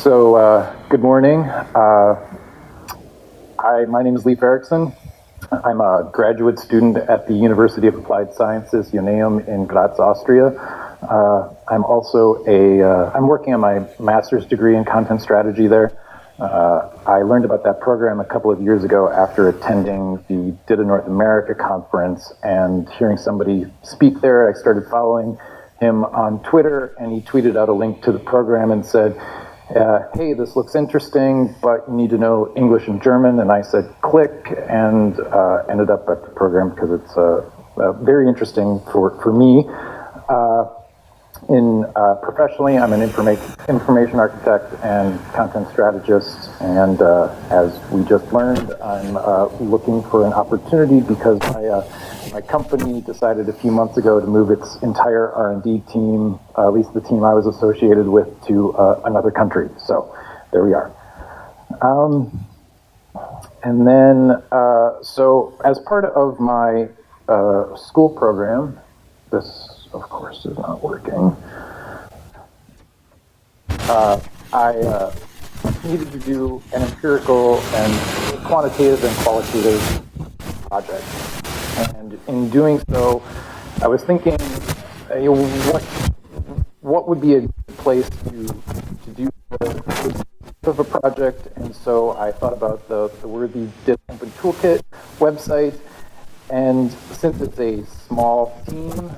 Good morning. My name is Lief Erickson. I'm a graduate student at the University of Applied Sciences, Joanneum in Graz, Austria. I'm also I'm working on my master's degree in content strategy there. I learned about that program a couple of years ago after attending the DITA North America conference and hearing somebody speak there. I started following him on Twitter, and he tweeted out a link to the program and said, hey, this looks interesting, but you need to know English and German. And I said, click, and ended up at the program because it's very interesting for me. Professionally, I'm an information architect and content strategist, and as we just learned, I'm looking for an opportunity because my company decided a few months ago to move its entire R&D team, at least the team I was associated with, to another country. So there we are. So as part of my school program, this, of course, is not working. I needed to do an empirical and quantitative and qualitative project. And in doing so, I was thinking, what would be a good place to do this of a project? And so I thought about the worthy DITA Open Toolkit website. And since it's a small team,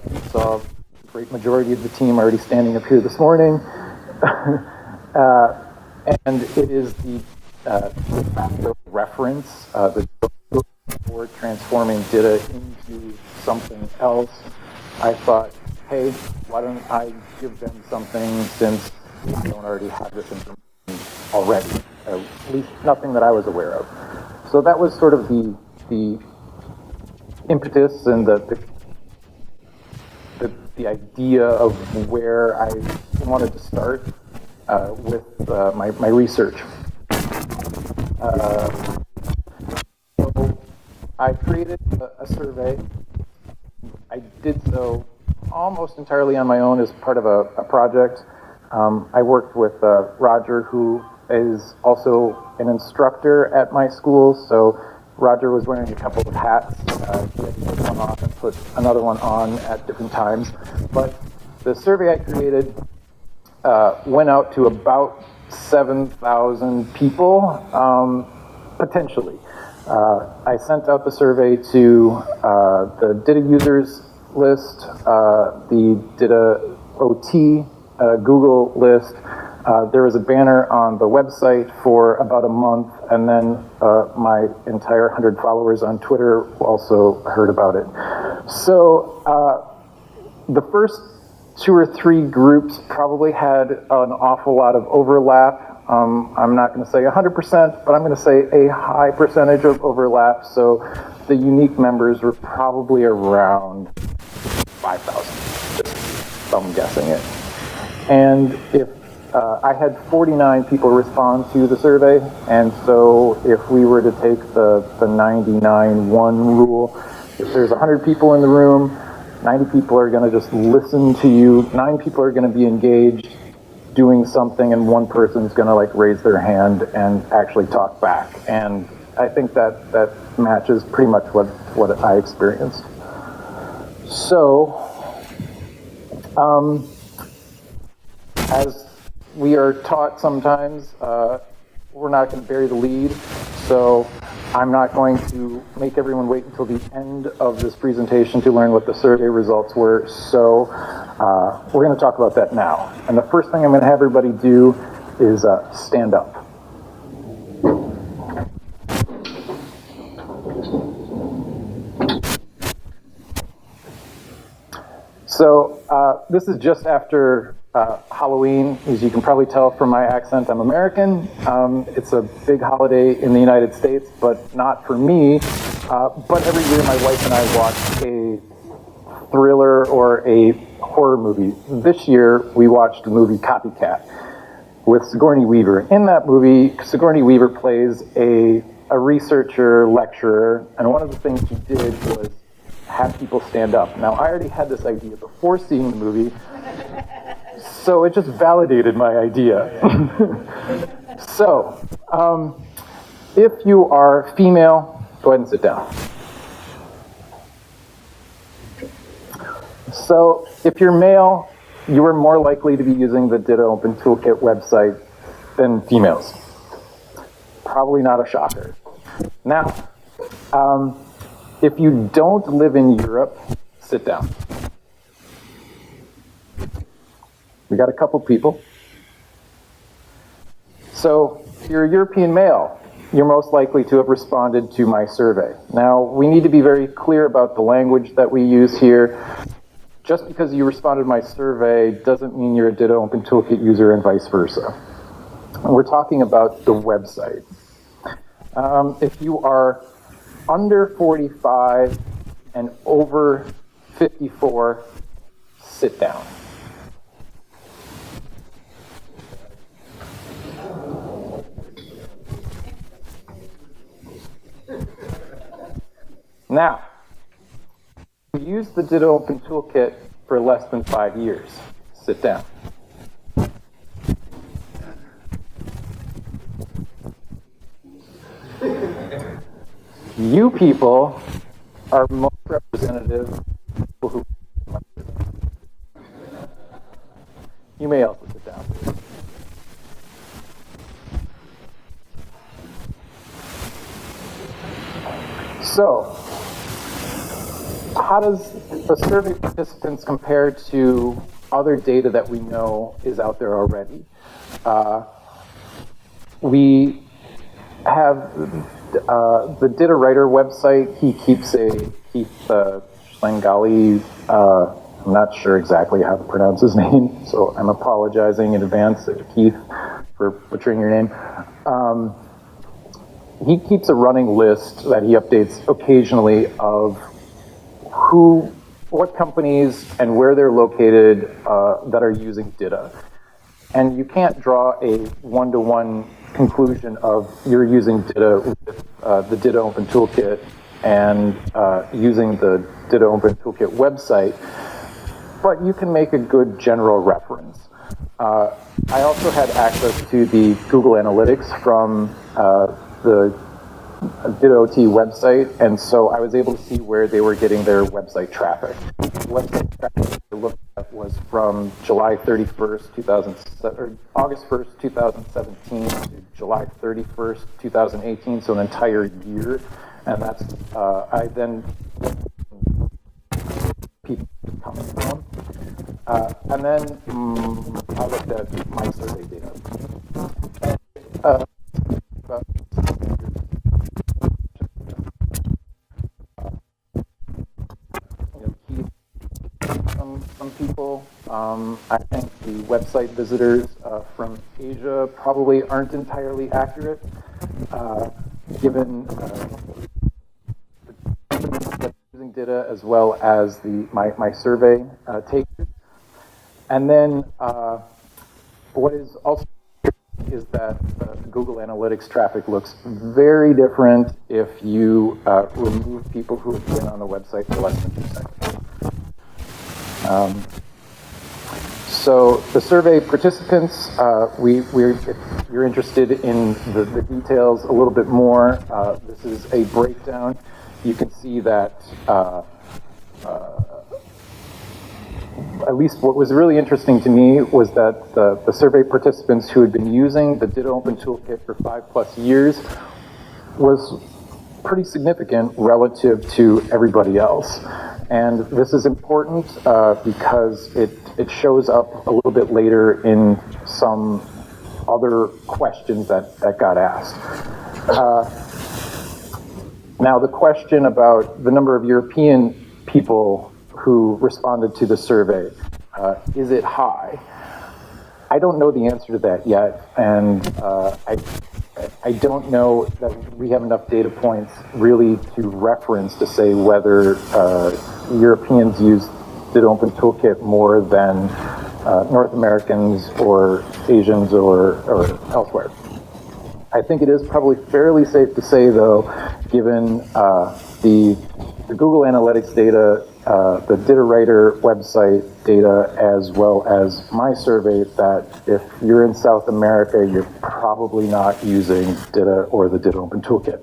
you saw the great majority of the team already standing up here this morning. And it is the de facto reference, for transforming DITA into something else. I thought, hey, why don't I give them something since I don't already have this information already, at least nothing that I was aware of. So that was sort of the impetus and the idea of where I wanted to start with my research. So I created a survey. I did so almost entirely on my own as part of a project. I worked with Roger, who is also an instructor at my school. So Roger was wearing a couple of hats. He had to put one on and put another one on at different times. But the survey I created went out to about 7,000 people, potentially. I sent out the survey to the DITA users list, the DITA-OT Google list. There was a banner on the website for about a month, and then my entire 100 followers on Twitter also heard about it. So the first 2 or 3 groups probably had an awful lot of overlap. I'm not going to say 100%, but I'm going to say a high percentage of overlap. So the unique members were probably around 5,000, just some guessing it. And if I had 49 people respond to the survey, and so if we were to take the 99-1 rule, if there's 100 people in the room, 90 people are going to just listen to you, 9 people are going to be engaged doing something, and 1 person's going to raise their hand and actually talk back. And I think that matches pretty much what I experienced. So, as we are taught sometimes, we're not going to bury the lead, so I'm not going to make everyone wait until the end of this presentation to learn what the survey results were, so we're going to talk about that now. And the first thing I'm going to have everybody do is stand up. So this is just after Halloween. As you can probably tell from my accent, I'm American. It's a big holiday in the United States, but not for me. But every year my wife and I watch a thriller or a horror movie. This year we watched the movie Copycat with Sigourney Weaver. In that movie, Sigourney Weaver plays a researcher, lecturer, and one of the things she did was have people stand up. Now, I already had this idea before seeing the movie, So it just validated my idea. So, if you are female, go ahead and sit down. So, if you're male, you are more likely to be using the DITA-Open Toolkit website than females. Probably not a shocker. Now, if you don't live in Europe, sit down. We got a couple people. So, if you're a European male, you're most likely to have responded to my survey. Now, we need to be very clear about the language that we use here. Just because you responded to my survey doesn't mean you're a DITA-Open Toolkit user and vice versa. We're talking about the website. If you are under 45 and over 54, sit down. Now, we use the DITA-Open Toolkit for less than 5 years. Sit down. You people are most representative of people who. You may also sit down. So, how does the survey participants compare to other data that we know is out there already? We have the DITA Writer website. He keeps Keith Schlangali, I'm not sure exactly how to pronounce his name, so I'm apologizing in advance, Keith, for butchering your name. He keeps a running list that he updates occasionally of what companies and where they're located that are using DITA. And you can't draw a one-to-one conclusion of you're using DITA with the DITA-Open Toolkit and using the DITA-Open Toolkit website, but you can make a good general reference. I also had access to the Google Analytics from the DITA-OT website, and so I was able to see where they were getting their website traffic. The website traffic I looked at was from July 31st, August 1st, 2017 to July 31st, 2018, so an entire year. And that's, I then people coming from. And then I looked at my survey data. Some people, I think the website visitors from Asia probably aren't entirely accurate, given the using DITA as well as my survey takers. And then what is also is that Google Analytics traffic looks very different if you remove people who have been on the website for less than 2 seconds. So the survey participants, if you're interested in the details a little bit more, this is a breakdown. You can see that at least what was really interesting to me was that the survey participants who had been using the DITA-Open Toolkit for 5+ years was pretty significant relative to everybody else. And this is important because it shows up a little bit later in some other questions that got asked. Now, the question about the number of European people who responded to the survey, is it high? I don't know the answer to that yet, and I don't know that we have enough data points really to reference to say whether Europeans use DITA-Open Toolkit more than North Americans or Asians or elsewhere. I think it is probably fairly safe to say, though, given the Google Analytics data the DITA writer website data as well as my survey that if you're in South America, you're probably not using DITA or the DITA Open Toolkit.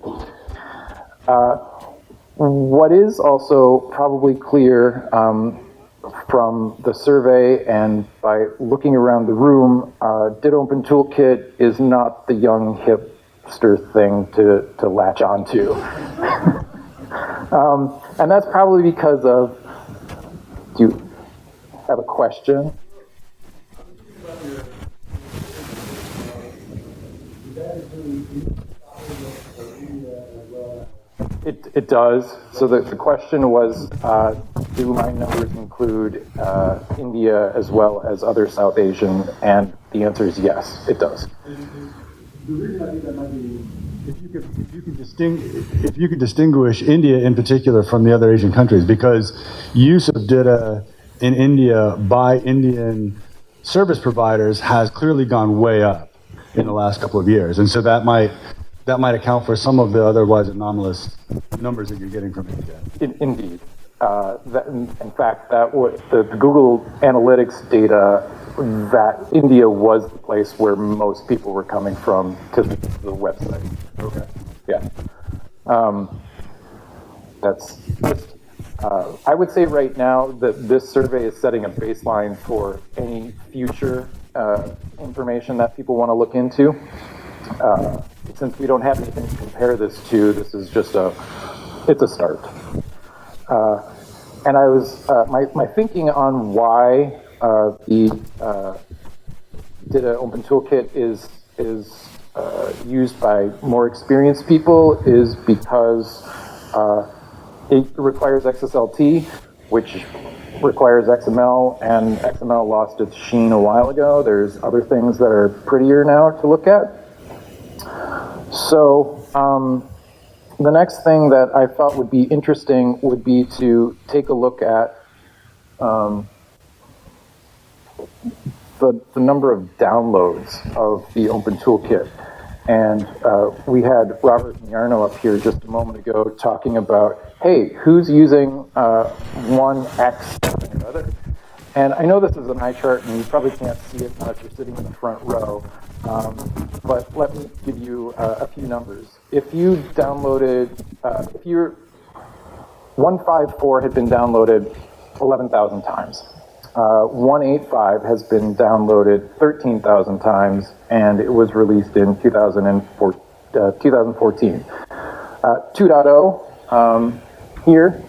What is also probably clear from the survey and by looking around the room, DITA Open Toolkit is not the young hipster thing to latch onto. And that's probably because of, do you have a question? It does. So the question was, do my numbers include India as well as other South Asian? And the answer is yes, it does. The reason I think that might be, if you could distinguish India in particular from the other Asian countries, because use of DITA in India by Indian service providers has clearly gone way up in the last couple of years, and so that might account for some of the otherwise anomalous numbers that you're getting from India. Indeed. In fact, that was the Google Analytics data, that India was the place where most people were coming from to the website. Okay. Yeah. I would say right now that this survey is setting a baseline for any future information that people want to look into. Since we don't have anything to compare this to, this is just it's a start. And I was, my thinking on why the DITA Open Toolkit is used by more experienced people is because it requires XSLT, which requires XML, and XML lost its sheen a while ago. There's other things that are prettier now to look at. So the next thing that I thought would be interesting would be to take a look at the number of downloads of the Open Toolkit. And we had Robert and Jarno up here just a moment ago talking about, hey, who's using one X or other? And I know this is an eye chart, and you probably can't see it unless you're sitting in the front row. But let me give you a few numbers. If you downloaded, if your 154 had been downloaded 11,000 times, 185 has been downloaded 13,000 times, and it was released in 2014. 2.0 here,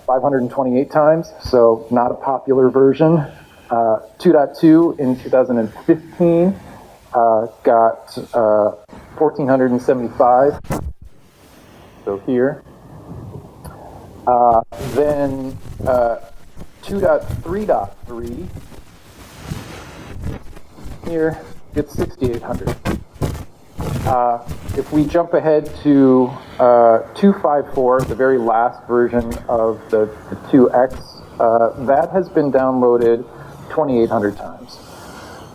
528 times, so not a popular version. 2.2 in 2015 got 1,475, so here. Then 2.3.3 here gets 6,800. If we jump ahead to 2.5.4, the very last version of the 2X, that has been downloaded 2,800 times.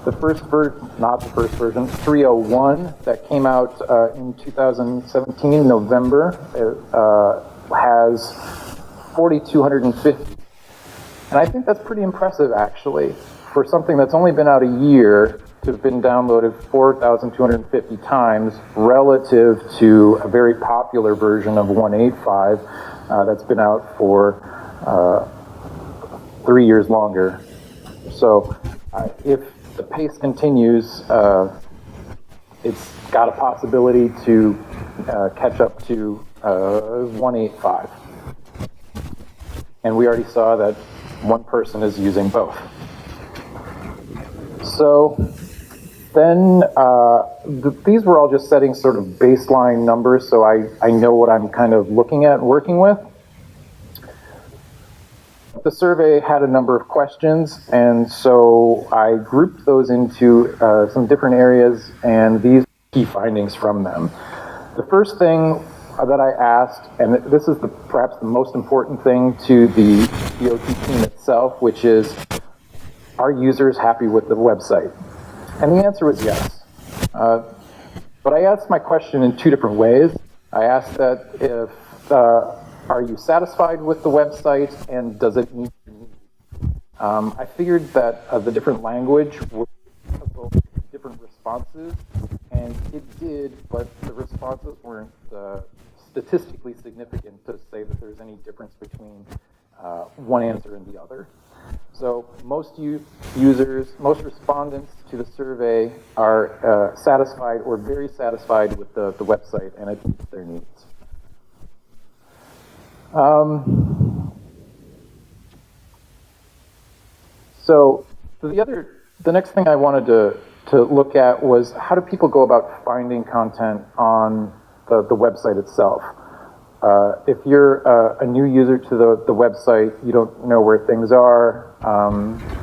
The first version, not the first version, 3.01 that came out in 2017, November, has 4,250. And I think that's pretty impressive, actually, for something that's only been out a year to have been downloaded 4,250 times relative to a very popular version of 1.8.5 that's been out for 3 years longer. So if the pace continues, it's got a possibility to catch up to 1.8.5. And we already saw that one person is using both. So then these were all just setting sort of baseline numbers, so I know what I'm kind of looking at and working with. The survey had a number of questions, and so I grouped those into some different areas, and these key findings from them. The first thing that I asked, and this is perhaps the most important thing to the DITA-OT team itself, which is, are users happy with the website? And the answer was yes. But I asked my question in two different ways. I asked that if are you satisfied with the website, and does it meet your needs? I figured that the different language would evoke different responses, and it did, but the responses weren't statistically significant to say that there's any difference between one answer and the other. So most users, most respondents to the survey are satisfied or very satisfied with the website, and it meets their needs. So the next thing I wanted to look at was how do people go about finding content on the website itself. If you're a new user to the website, you don't know where things are,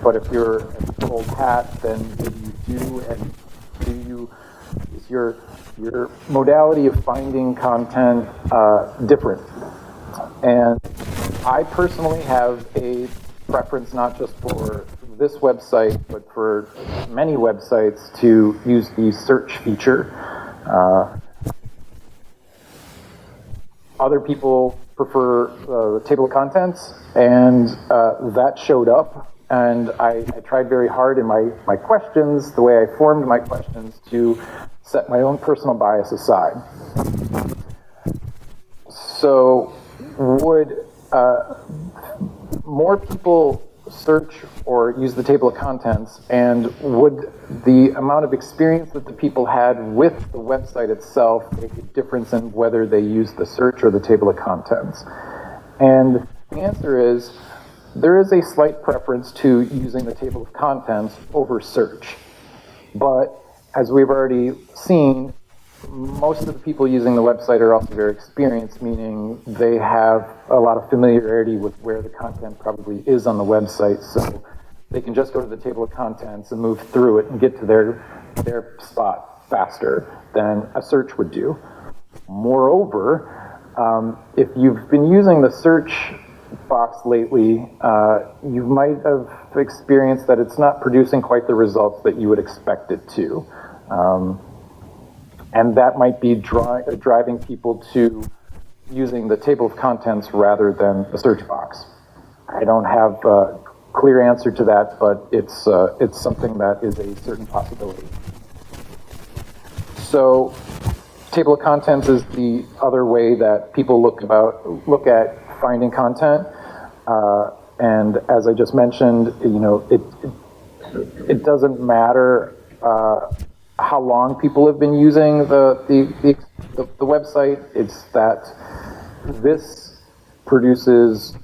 but if you're an old hat, then maybe you do, and is your modality of finding content different? And I personally have a preference not just for this website, but for many websites to use the search feature. Other people prefer the table of contents, and that showed up. And I tried very hard in my questions, the way I formed my questions, to set my own personal bias aside. So would more people search or use the table of contents, and would the amount of experience that the people had with the website itself make a difference in whether they use the search or the table of contents? And the answer is there is a slight preference to using the table of contents over search. But as we've already seen, most of the people using the website are also very experienced, meaning they have a lot of familiarity with where the content probably is on the website, so they can just go to the table of contents and move through it and get to their spot faster than a search would do. Moreover, if you've been using the search box lately, you might have experienced that it's not producing quite the results that you would expect it to. And that might be driving people to using the table of contents rather than the search box. I don't have a clear answer to that, but it's something that is a certain possibility. So, table of contents is the other way that people look at finding content. And as I just mentioned, it doesn't matter how long people have been using the website. It's that this produces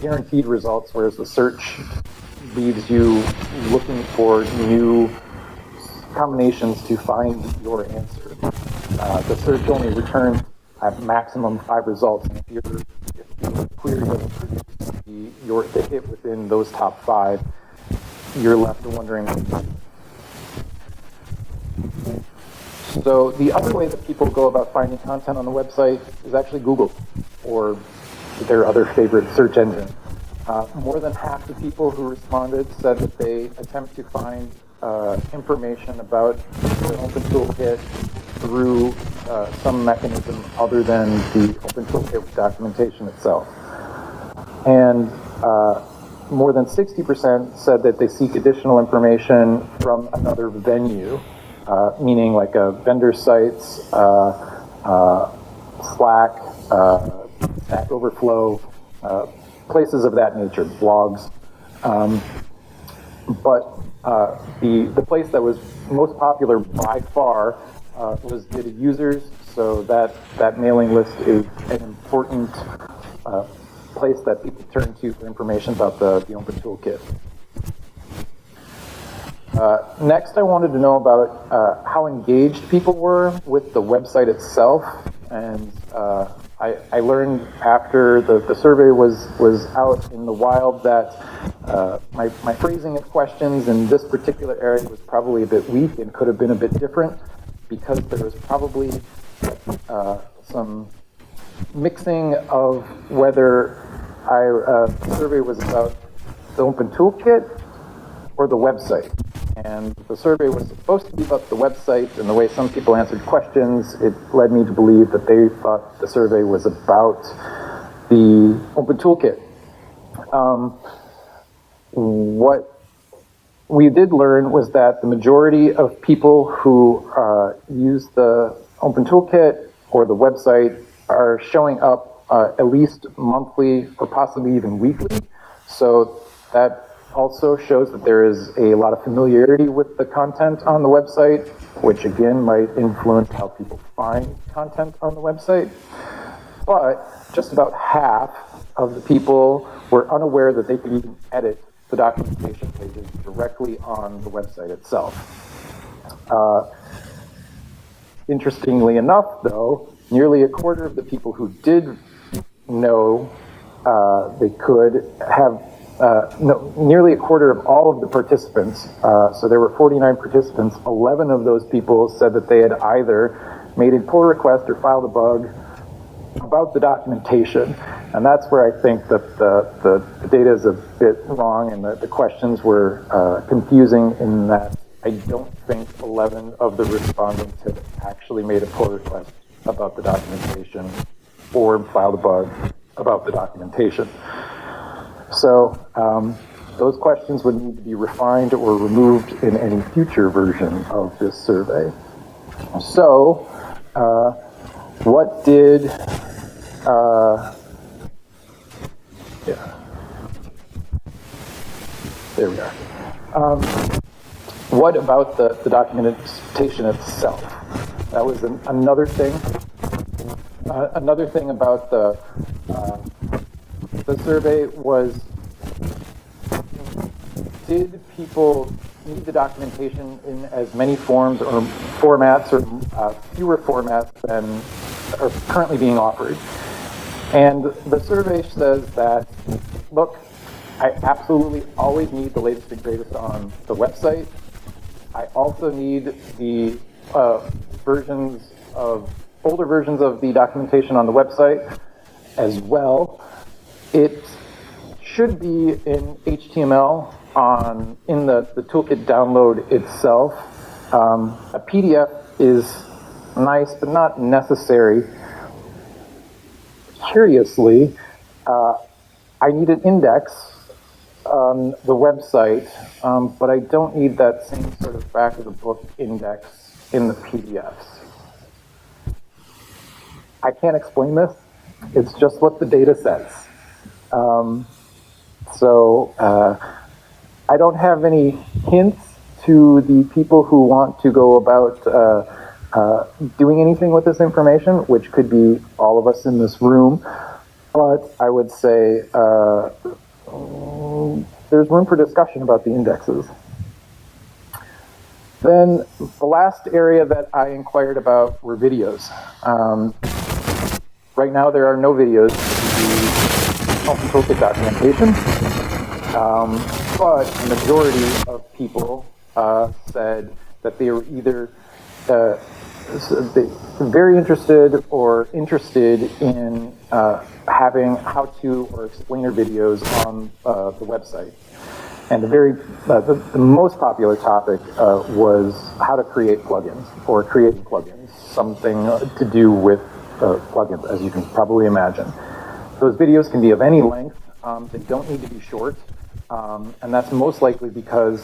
guaranteed results, whereas the search leaves you looking for new combinations to find your answer. The search only returns at maximum 5 results, and if your query doesn't produce the hit within those top 5, you're left wondering. So the other way that people go about finding content on the website is actually Google or their other favorite search engine. More than half the people who responded said that they attempt to find information about the Open Toolkit through some mechanism other than the Open Toolkit documentation itself. And more than 60% said that they seek additional information from another venue, meaning like vendor sites, Slack, Stack Overflow, places of that nature, blogs. But the place that was most popular by far was DITA users, so that mailing list is an important place that people turn to for information about the Open Toolkit. Next, I wanted to know about how engaged people were with the website itself, and I learned after the survey was out in the wild that my phrasing of questions in this particular area was probably a bit weak and could have been a bit different, because there was probably some mixing of whether the survey was about the Open Toolkit or the website. and the survey was supposed to be about the website and the way some people answered questions. It led me to believe that they thought the survey was about the Open Toolkit. What we did learn was that the majority of people who use the Open Toolkit or the website are showing up at least monthly or possibly even weekly. So that also shows that there is a lot of familiarity with the content on the website, which again might influence how people find content on the website. But just about half of the people were unaware that they could even edit the documentation pages directly on the website itself. Interestingly enough, though, nearly a quarter of the people who did know they could have, nearly a quarter of all of the participants, so there were 49 participants, 11 of those people said that they had either made a pull request or filed a bug about the documentation. And that's where I think that the data is a bit wrong and the questions were confusing in that I don't think 11 of the respondents had actually made a pull request about the documentation or filed a bug about the documentation. So those questions would need to be refined or removed in any future version of this survey. So what did, there we are. What about the documentation itself? That was another thing. Another thing about the survey was, did people need the documentation in as many forms or formats or fewer formats than are currently being offered? And the survey says that, look, I absolutely always need the latest and greatest on the website. I also need the older versions of the documentation on the website as well. It should be in HTML in the toolkit download itself. A PDF is nice, but not necessary. Curiously, I need an index on the website, but I don't need that same sort of back of the book index in the PDFs. I can't explain this. It's just what the data says. So I don't have any hints to the people who want to go about doing anything with this information, which could be all of us in this room. But I would say there's room for discussion about the indexes. Then the last area that I inquired about were videos. Right now there are no videos in the Open Toolkit documentation, but the majority of people said that they were either very interested or interested in having how-to or explainer videos on the website. And the most popular topic was how to create plugins or creating plugins, something to do with plugins, as you can probably imagine. Those videos can be of any length. They don't need to be short. And that's most likely because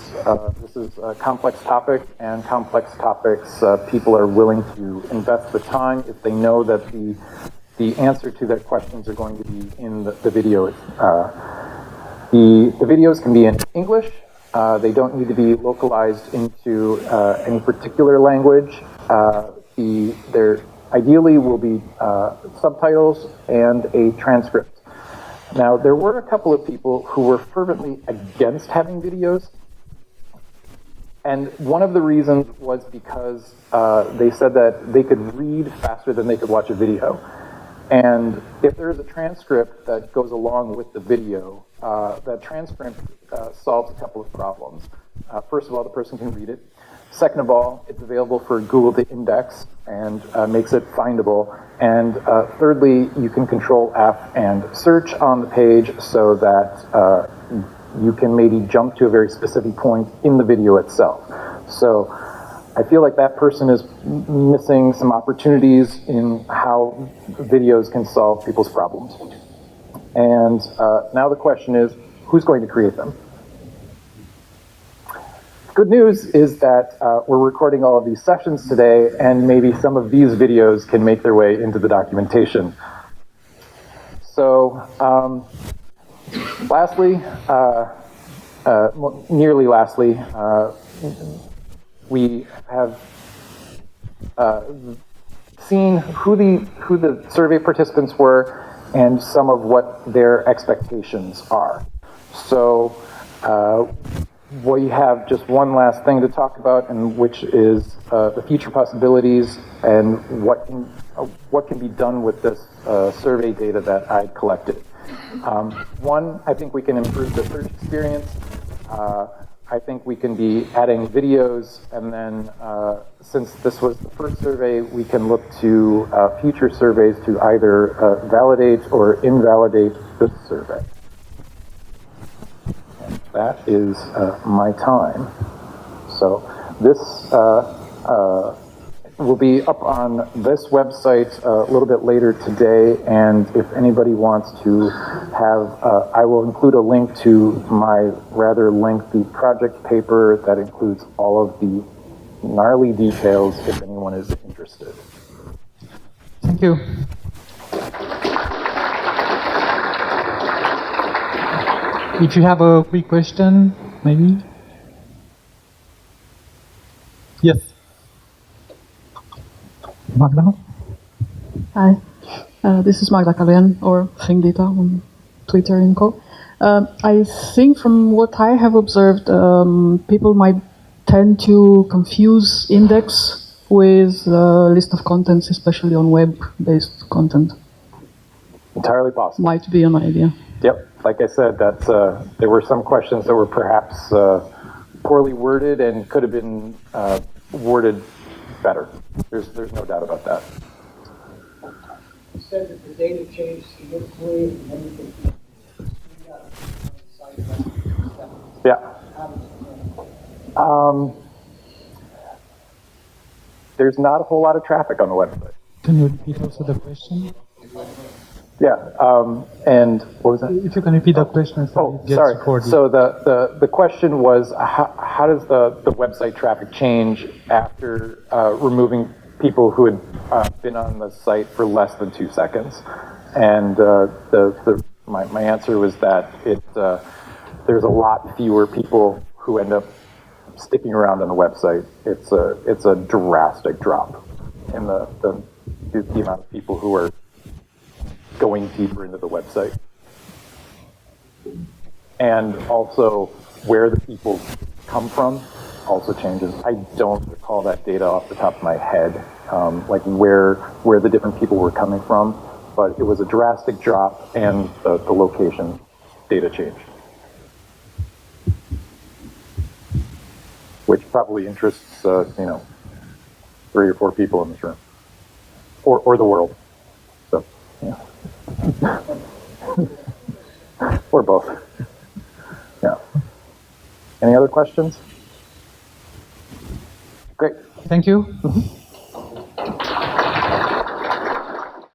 this is a complex topic, and complex topics, people are willing to invest the time if they know that the answer to their questions are going to be in the video. The videos can be in English. They don't need to be localized into any particular language. There ideally will be subtitles and a transcript. Now, there were a couple of people who were fervently against having videos, and one of the reasons was because they said that they could read faster than they could watch a video. And if there is a transcript that goes along with the video, that transcript solves a couple of problems. First of all, the person can read it. Second of all, it's available for Google to index and makes it findable. And thirdly, you can Control F and search on the page so that you can maybe jump to a very specific point in the video itself. So I feel like that person is missing some opportunities in how videos can solve people's problems. And now the question is, who's going to create them? Good news is that we're recording all of these sessions today, and maybe some of these videos can make their way into the documentation. So, lastly, nearly lastly, we have seen who the survey participants were and some of what their expectations are. So we have just one last thing to talk about, and which is the future possibilities and what can be done with this survey data that I collected. One, I think we can improve the search experience. I think we can be adding videos, and then since this was the first survey, we can look to future surveys to either validate or invalidate this survey. And that is my time. So this will be up on this website a little bit later today, and if anybody wants to have, I will include a link to my rather lengthy project paper that includes all of the gnarly details if anyone is interested. Thank you. If you have a quick question, maybe? Yes. Magda? Hi, this is Magda Kalyan, or Think Data on Twitter and co. I think from what I have observed, people might tend to confuse index with list of contents, especially on web-based content. Entirely possible. Might be an idea. Yep, like I said, that's, there were some questions that were perhaps poorly worded and could have been worded better. There's no doubt about that. You said that the data changed significantly and then you could speed up the site. Yeah. There's not a whole lot of traffic on the website. Can you repeat also the question? Yeah, and what was that? If you can repeat the question, so it gets sorry. recorded. So the question was, how does the website traffic change after removing people who had been on the site for less than 2 seconds? And my answer was that there's a lot fewer people who end up sticking around on the website. It's a drastic drop in the amount of people who are going deeper into the website. And also where the people come from also changes. I don't recall that data off the top of my head, like where the different people were coming from, but it was a drastic drop, and the location data changed. Which probably interests, 3 or 4 people in this room. Or the world. So, yeah. Or both. Yeah. Any other questions? Great. Thank you.